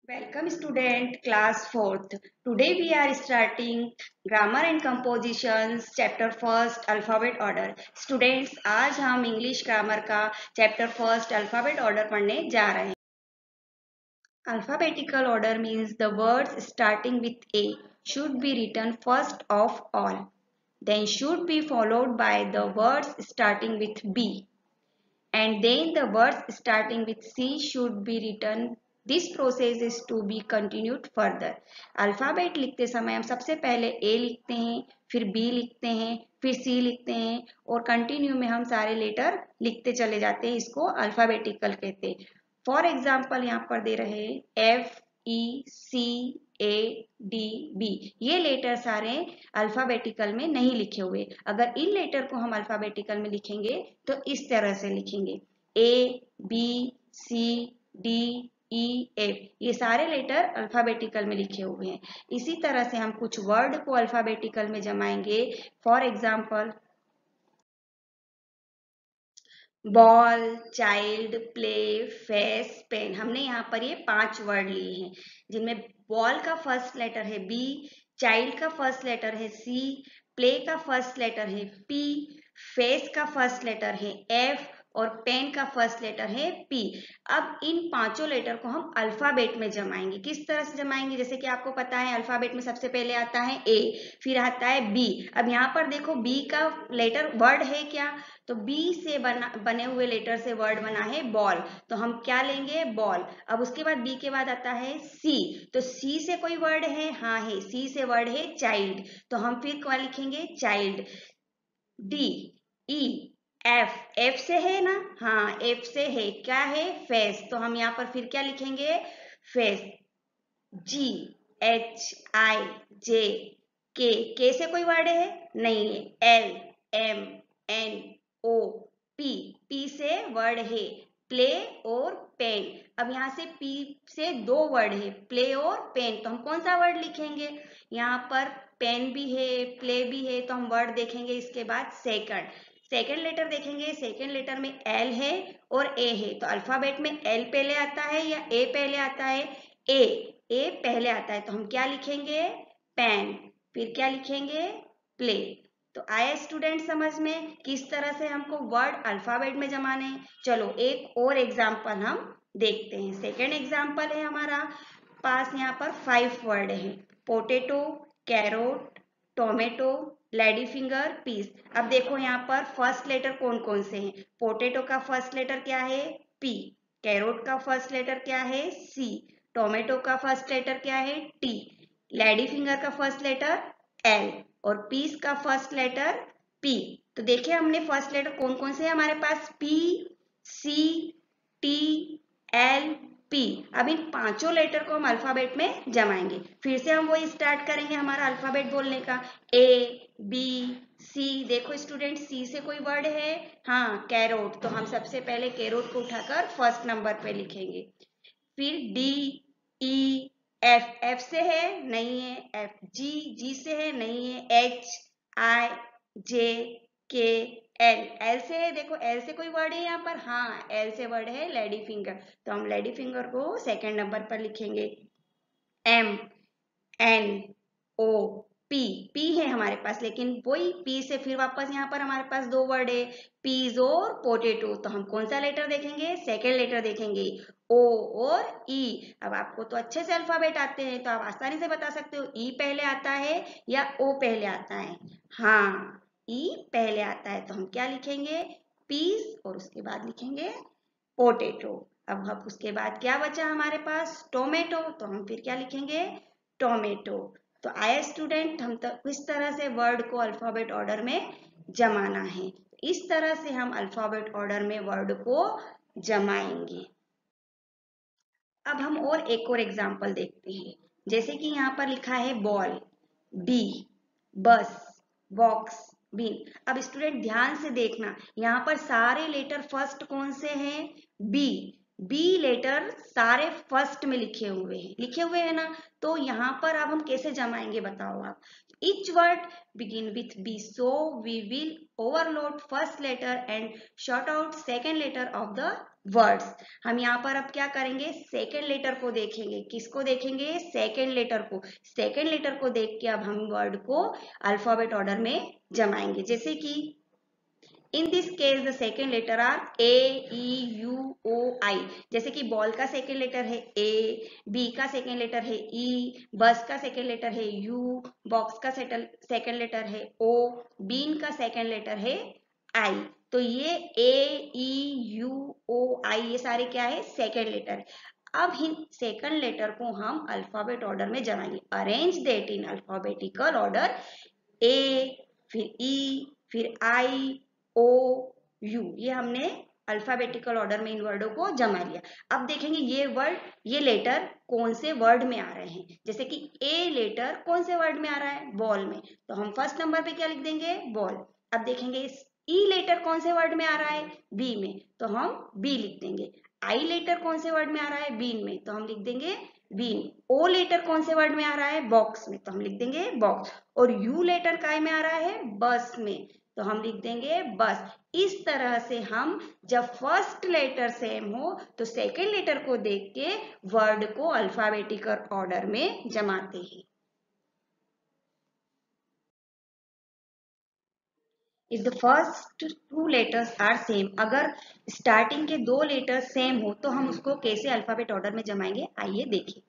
Welcome student class 4th. Today we are starting grammar and compositions chapter first alphabet order. Students आज हम English grammar का chapter first alphabet order पढ़ने जा रहे हैं. Alphabetical order means the words starting with A should be written first of all. Then should be followed by the words starting with B. And then the words starting with C should be written. This process is to be continued further. Alphabet लिखते समय हम सबसे पहले A लिखते हैं, फिर B लिखते हैं, फिर C लिखते हैं और कंटिन्यू में हम सारे लेटर लिखते चले जाते हैं. इसको अल्फाबेटिकल कहते हैं. फॉर एग्जाम्पल यहाँ पर दे रहे हैं FECADB. ये लेटर सारे अल्फाबेटिकल में नहीं लिखे हुए. अगर इन लेटर को हम अल्फाबेटिकल में लिखेंगे तो इस तरह से लिखेंगे ABCDEF. ये सारे लेटर अल्फाबेटिकल में लिखे हुए हैं. इसी तरह से हम कुछ वर्ड को अल्फाबेटिकल में जमाएंगे. For example ball, child, play, face, pen. हमने यहाँ पर ये 5 वर्ड लिए हैं जिनमें बॉल का फर्स्ट लेटर है B, चाइल्ड का फर्स्ट लेटर है C, प्ले का फर्स्ट लेटर है P, फेस का फर्स्ट लेटर है F और पेन का फर्स्ट लेटर है P. अब इन पांचों लेटर को हम अल्फाबेट में जमाएंगे. किस तरह से जमाएंगे? जैसे कि आपको पता है अल्फाबेट में सबसे पहले आता है A, फिर आता है B. अब यहाँ पर देखो B का लेटर वर्ड है क्या? तो B से बने हुए लेटर से वर्ड बना है बॉल. तो हम क्या लेंगे? बॉल. अब उसके बाद B के बाद आता है C. तो C से कोई वर्ड है? हाँ है. C से वर्ड है चाइल्ड. तो हम फिर क्या लिखेंगे? चाइल्ड. D, E, F से है ना? हाँ F से है. क्या है? फेस. तो हम यहाँ पर फिर क्या लिखेंगे? फेस. GHIJ, K से कोई वर्ड है? नहीं है. LMNOP से वर्ड है प्ले और पेन. अब यहाँ से P से 2 वर्ड है प्ले और पेन. तो हम कौन सा वर्ड लिखेंगे? यहाँ पर पेन भी है, प्ले भी है. तो हम वर्ड देखेंगे इसके बाद सेकंड लेटर देखेंगे. सेकंड लेटर में L है और A है. तो अल्फाबेट में L पहले आता है या A पहले आता है? A पहले आता है. तो हम क्या लिखेंगे? पेन. फिर क्या लिखेंगे? प्ले. तो आया स्टूडेंट समझ में किस तरह से हमको वर्ड अल्फाबेट में जमाने हैं. चलो एक और एग्जाम्पल हम देखते हैं. सेकंड एग्जाम्पल है हमारा पास. यहाँ पर 5 वर्ड है. Potato, carrot, tomato, lady finger, peas. अब देखो यहाँ पर फर्स्ट लेटर कौन कौन से हैं. पोटैटो का फर्स्ट लेटर क्या है? P. कैरोट का फर्स्ट लेटर क्या है? C. टोमेटो का फर्स्ट लेटर क्या है? T. लेडी फिंगर का फर्स्ट लेटर L और पीस का फर्स्ट लेटर P. तो देखिए हमने फर्स्ट लेटर कौन कौन से हैं हमारे पास? P, C, T, L, P. अब इन पांचों लेटर को हम अल्फाबेट में जमाएंगे. फिर से हम वही स्टार्ट करेंगे हमारा अल्फाबेट बोलने का. A, B, C. देखो स्टूडेंट C से कोई वर्ड है? हाँ कैरोट. तो हम सबसे पहले कैरोट को उठाकर फर्स्ट नंबर पे लिखेंगे. फिर D, E, F से है? नहीं है. F. G से है? नहीं है. H, I, J, K, L से है? देखो L से कोई वर्ड है यहाँ पर? हाँ L से वर्ड है लेडी फिंगर. तो हम लेडी फिंगर को सेकंड नंबर पर लिखेंगे. M, N, O, P है हमारे पास. लेकिन वही P से फिर वापस यहाँ पर हमारे पास 2 वर्ड है पीज और पोटेटो. तो हम कौन सा लेटर देखेंगे? सेकेंड लेटर देखेंगे O और E. अब आपको तो अच्छे से अल्फाबेट आते हैं तो आप आसानी से बता सकते हो E पहले आता है या O पहले आता है. हाँ E पहले आता है. तो हम क्या लिखेंगे? पीस और उसके बाद लिखेंगे पोटेटो. अब हम उसके बाद क्या बचा हमारे पास? टोमेटो. तो हम फिर क्या लिखेंगे? टोमेटो. तो आया स्टूडेंट हम तो इस तरह से वर्ड को अल्फाबेट ऑर्डर में जमाना है. इस तरह से हम अल्फाबेट ऑर्डर में वर्ड को जमाएंगे. अब हम एक और एग्जाम्पल देखते हैं. जैसे कि यहाँ पर लिखा है बॉल, बी, बस, बॉक्स, बीन. अब स्टूडेंट ध्यान से देखना यहाँ पर सारे लेटर फर्स्ट कौन से हैं? बी लेटर सारे फर्स्ट में लिखे हुए हैं ना. तो यहाँ पर अब हम कैसे जमाएंगे बताओ आप. each word begin with B, so we will overload first letter and short out second letter of the words. हम यहाँ पर अब क्या करेंगे, सेकेंड लेटर को देखेंगे। किसको देखेंगे, सेकेंड लेटर को। सेकेंड लेटर को देख के अब हम वर्ड को अल्फाबेट ऑर्डर में जमाएंगे। जैसे कि in this case the second letter are A, E, U, O, I. जैसे कि बॉल का सेकेंड लेटर है ए, बी का सेकेंड लेटर है ई, बस का सेकेंड लेटर है यू, बॉक्स का सेकेंड लेटर है ओ, बीन का सेकेंड लेटर है आई। तो ये ए, ई, यू, ओ, आई ये सारे क्या है, सेकेंड लेटर। अब इन सेकेंड लेटर को हम अल्फाबेट ऑर्डर में जमाएंगे। Arrange that in alphabetical order, A, फिर ई, फिर आई, ओ, यू। ये हमने अल्फाबेटिकल ऑर्डर में इन वर्डों को जमा लिया। अब देखेंगे ये वर्ड, ये लेटर कौन से वर्ड में आ रहे हैं। जैसे कि ए लेटर कौन से वर्ड में आ रहा है, बॉल में, तो हम फर्स्ट नंबर पे क्या लिख देंगे, बॉल। अब देखेंगे इस ई लेटर कौन से वर्ड में आ रहा है, बी में, तो हम बी लिख देंगे। आई लेटर कौन से वर्ड में आ रहा है, बीन में, तो हम लिख देंगे बीन। ओ लेटर कौन से वर्ड में आ रहा है, बॉक्स में, तो हम लिख देंगे बॉक्स। और यू लेटर काय में आ रहा है, बस में, तो हम लिख देंगे बस। इस तरह से हम जब फर्स्ट लेटर सेम हो तो सेकेंड लेटर को देख के वर्ड को अल्फाबेटिकल ऑर्डर में जमाते हैं। If the first two letters are same, अगर स्टार्टिंग के दो लेटर सेम हो तो हम उसको कैसे अल्फाबेट ऑर्डर में जमाएंगे, आइए देखिए।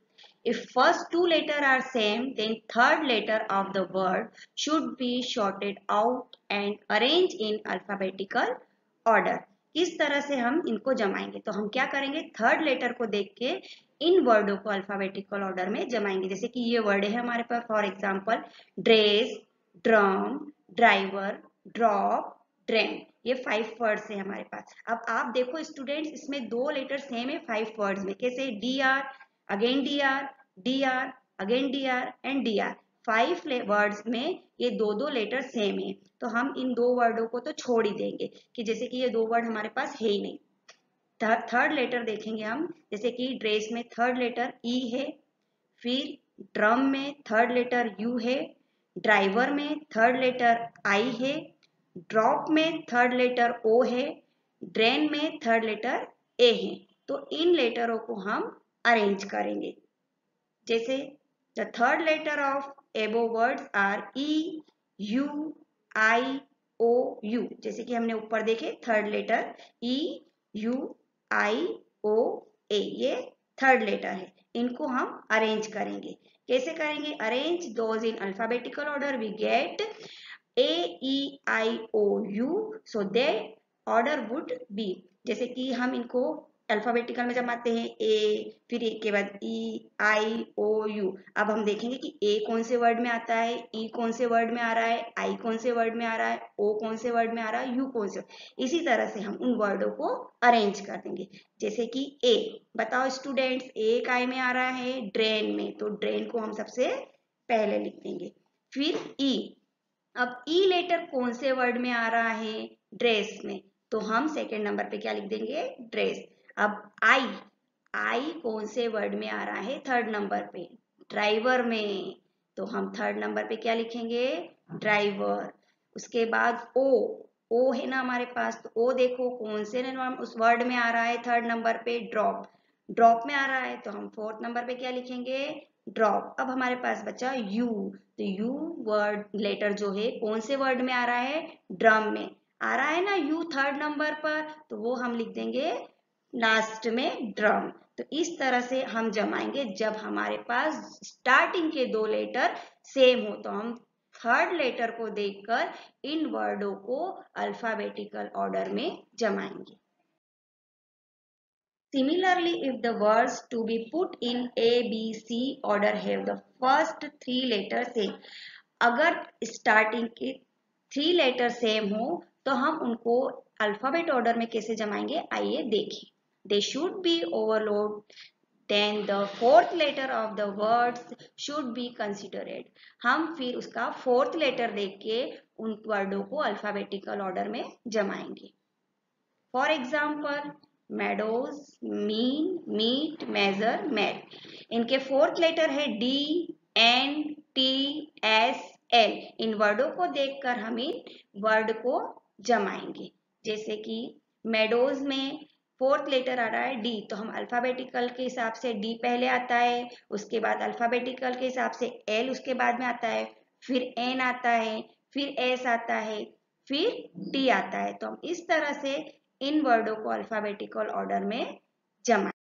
If first two letters are same, then third letter of the word should be shorted out and arranged in alphabetical order. किस तरह से हम इनको जमाएंगे, तो हम क्या करेंगे, थर्ड लेटर को देख के इन वर्डों को अल्फाबेटिकल ऑर्डर में जमाएंगे। जैसे कि ये वर्ड है हमारे पास, for example dress, drum, driver, drop, drain. ये 5 वर्ड्स है हमारे पास। अब आप देखो स्टूडेंट्स, इसमें दो लेटर सेम है 5 वर्ड्स में। कैसे, D R, again D R, dr, again dr and dr। 5 words में ये दो दो लेटर सेम है, तो हम इन दो वर्डों को तो छोड़ ही देंगे कि जैसे कि ये दो वर्ड हमारे पास है ही नहीं। थर्ड लेटर देखेंगे हम, जैसे कि ड्रेस में थर्ड लेटर ई है, फिर ड्रम में थर्ड लेटर यू है, ड्राइवर में थर्ड लेटर आई है, ड्रॉप में थर्ड लेटर ओ है, ड्रेन में थर्ड लेटर ए है। तो इन लेटरों को हम अरेंज करेंगे। जैसे the third letter of above words are E, U, I, O, U. जैसे कि हमने ऊपर देखे third letter E, U, I, O, A, ये थर्ड लेटर है। इनको हम अरेंज करेंगे। कैसे करेंगे arrange, those in alphabetical order we get A, E, I, O, U, so the order would be. जैसे कि हम इनको अल्फाबेटिकल में जमाते हैं, ए, फिर ए के बाद ई, आई, ओ, यू। अब हम देखेंगे कि ए कौन से वर्ड में आता है, ई कौन से वर्ड में आ रहा है, आई कौन से वर्ड में आ रहा है, ओ कौन से वर्ड में आ रहा है, यू कौन से। इसी तरह से हम उन वर्डों को अरेंज कर देंगे। जैसे कि ए, बताओ स्टूडेंट्स, ए काय में आ रहा है, ड्रेन में, तो ड्रेन को हम सबसे पहले लिख देंगे। फिर ई, अब ई लेटर कौन से वर्ड में आ रहा है, ड्रेस में, तो हम सेकेंड नंबर पे क्या लिख देंगे, ड्रेस। अब आई, आई कौन से वर्ड में आ रहा है, थर्ड नंबर पे, ड्राइवर में, तो हम थर्ड नंबर पे क्या लिखेंगे, ड्राइवर। उसके बाद ओ, ओ है ना हमारे पास, तो ओ देखो कौन से उस वर्ड में आ रहा है, थर्ड नंबर पे, ड्रॉप। ड्रॉप में आ रहा है तो हम फोर्थ नंबर पे क्या लिखेंगे, ड्रॉप। अब हमारे पास बचा यू, तो यू वर्ड लेटर जो है कौन से वर्ड में आ रहा है, ड्रम में आ रहा है ना यू थर्ड नंबर पर, तो वो हम लिख देंगे लास्ट में, ड्रम। तो इस तरह से हम जमाएंगे। जब हमारे पास स्टार्टिंग के दो लेटर सेम हो तो हम थर्ड लेटर को देखकर इन वर्डों को अल्फाबेटिकल ऑर्डर में जमाएंगे। Similarly, if the words to be put in A, B, C order have the first three letters same, अगर स्टार्टिंग के 3 लेटर सेम हो तो हम उनको अल्फाबेट ऑर्डर में कैसे जमाएंगे, आइए देखें। They should be overload, then the fourth letter of the words should be considered। हम फिर उसका फोर्थ लेटर देख के उन वर्डों को अल्फाबेटिकल ऑर्डर में जमाएंगे। For example meadows, mean, meet, major, mate. इनके फोर्थ लेटर है D, N, T, S, L. इन वर्डों को देखकर हम इन वर्ड को जमाएंगे। जैसे कि मेडोज में फोर्थ लेटर आ रहा है डी, तो हम अल्फाबेटिकल के हिसाब से डी पहले आता है, उसके बाद अल्फाबेटिकल के हिसाब से एल उसके बाद में आता है, फिर एन आता है, फिर एस आता है, फिर टी आता है। तो हम इस तरह से इन वर्डों को अल्फाबेटिकल ऑर्डर में जमा।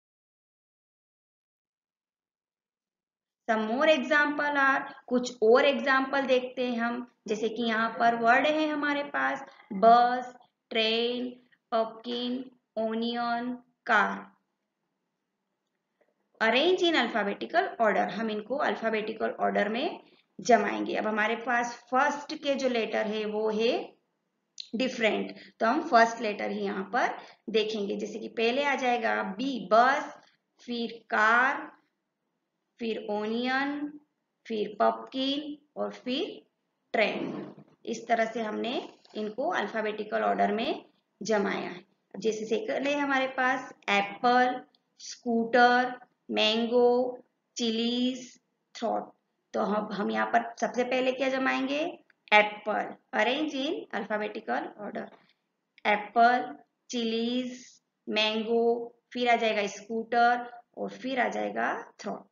सम मोर एग्जाम्पल आर, कुछ और एग्जाम्पल देखते हैं हम, जैसे कि यहाँ पर वर्ड है हमारे पास बस, train, pumpkin, onion, car. Arrange in alphabetical order, हम इनको अल्फाबेटिकल ऑर्डर में जमाएंगे। अब हमारे पास फर्स्ट के जो लेटर है वो है डिफरेंट, तो हम फर्स्ट लेटर ही यहाँ पर देखेंगे। जैसे कि पहले आ जाएगा बी बस, फिर कार, फिर ओनियन, फिर पम्पकिन और फिर ट्रेन। इस तरह से हमने इनको अल्फाबेटिकल ऑर्डर में जमाया है। जैसे सेकंड है हमारे पास apple, scooter, mango, chillies, throat. तो हम यहाँ पर सबसे पहले क्या जमाएंगे, apple. Arrange in alphabetical order, apple, chillies, mango, फिर आ जाएगा स्कूटर और फिर आ जाएगा थ्रॉट।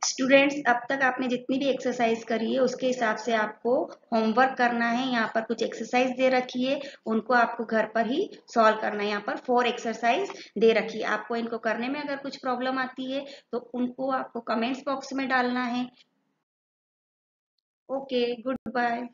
स्टूडेंट्स, अब तक आपने जितनी भी एक्सरसाइज करी है उसके हिसाब से आपको होमवर्क करना है। यहाँ पर कुछ एक्सरसाइज दे रखी है, उनको आपको घर पर ही सॉल्व करना है। यहाँ पर 4 एक्सरसाइज दे रखी है, आपको इनको करने में अगर कुछ प्रॉब्लम आती है तो उनको आपको कमेंट्स बॉक्स में डालना है। Okay, good bye.